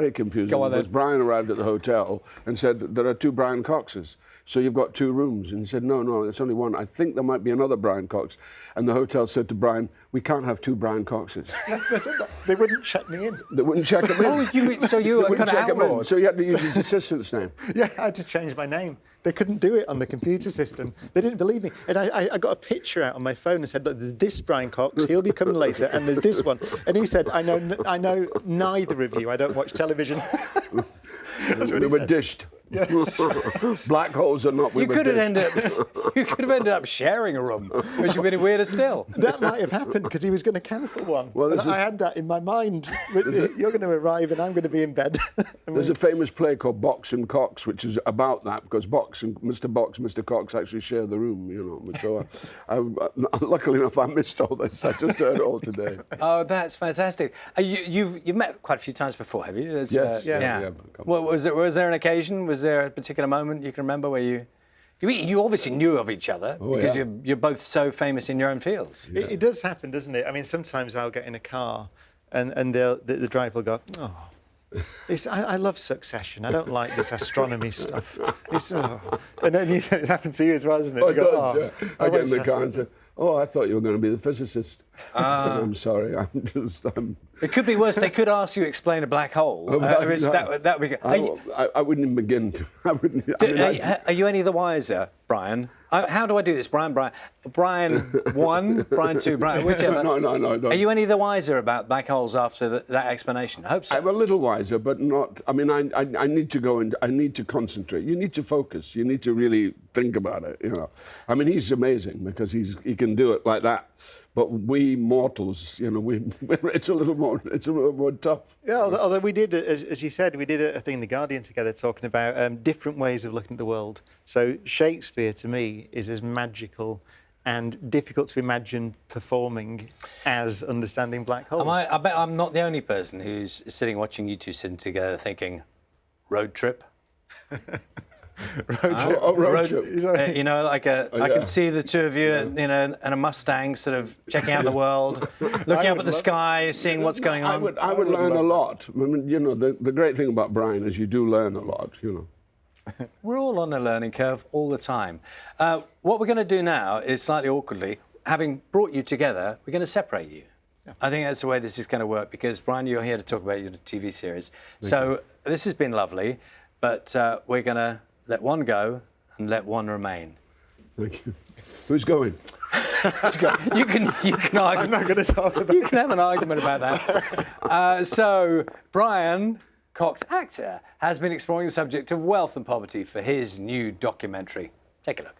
very confusing. Go on, then. Because Brian arrived at the hotel and said, there are 2 Brian Coxes, so you've got 2 rooms. And he said, no, it's only one. I think there might be another Brian Cox. And the hotel said to Brian, we can't have 2 Brian Coxes. They wouldn't check me in. They wouldn't check him in. Oh, so you were kind of outlawed. So you had to use his assistant's name. Yeah, I had to change my name. They couldn't do it on the computer system. They didn't believe me. And I got a picture out on my phone and said, look, there's this Brian Cox, he'll be coming later, and there's this one. And he said, I know neither of you. I don't watch television. We were dished. Yes. Black holes are not. You could have ended up sharing a room, which would have been weirder still. That might have happened because he was going to cancel one. Well, I had that in my mind. You're going to arrive and I'm going to be in bed. There's a famous play called Box and Cox, which is about that, because Mr. Cox actually share the room, you know. So, luckily enough, I missed all this. I just heard it all today. Oh, that's fantastic. You've met quite a few times before, have you? Yes. Yeah. Well, was there an occasion? Was there a particular moment you can remember where you obviously knew of each other because you're both so famous in your own fields? Yeah. It does happen, doesn't it? I mean, sometimes I'll get in a car and the driver will go, oh, I love Succession. I don't like this astronomy stuff. And then it happens to you as well, doesn't it? Oh, you go, it does, yeah. I get in the car and say, oh, I thought you were going to be the physicist. I said, I'm sorry, It could be worse. They could ask you to explain a black hole. That would be good. I wouldn't even begin to. Are you any the wiser, Brian? How do I do this, Brian 1, Brian 2, Brian whichever. No. Are you any the wiser about black holes after that explanation? I hope so. I'm a little wiser, but not. I mean, I need to go and I need to concentrate. You need to focus. You need to really think about it. You know, I mean, he's amazing because he can do it like that. But we mortals, you know, it's a little more tough. Yeah, although we did, as you said, we did a thing in The Guardian together talking about different ways of looking at the world. So Shakespeare, to me, is as magical and difficult to imagine performing as understanding black holes. I bet I'm not the only person who's watching you two sitting together thinking, road trip? Road trip. You know, I can see the two of you, you know, and a Mustang, sort of checking out the world, looking up at the sky, seeing what's going on. I would learn a lot. I mean, you know, the great thing about Brian is you do learn a lot. You know. We're all on a learning curve all the time. What we're going to do now is slightly awkwardly, having brought you together, we're going to separate you. Yeah. I think that's the way this is going to work because, Brian, you're here to talk about your TV series. So this has been lovely, but we're going to let one go and let one remain. Thank you. Who's going? You can argue. I'm not going to talk about You can have an argument about that. So, Brian Cox, actor, has been exploring the subject of wealth and poverty for his new documentary. Take a look.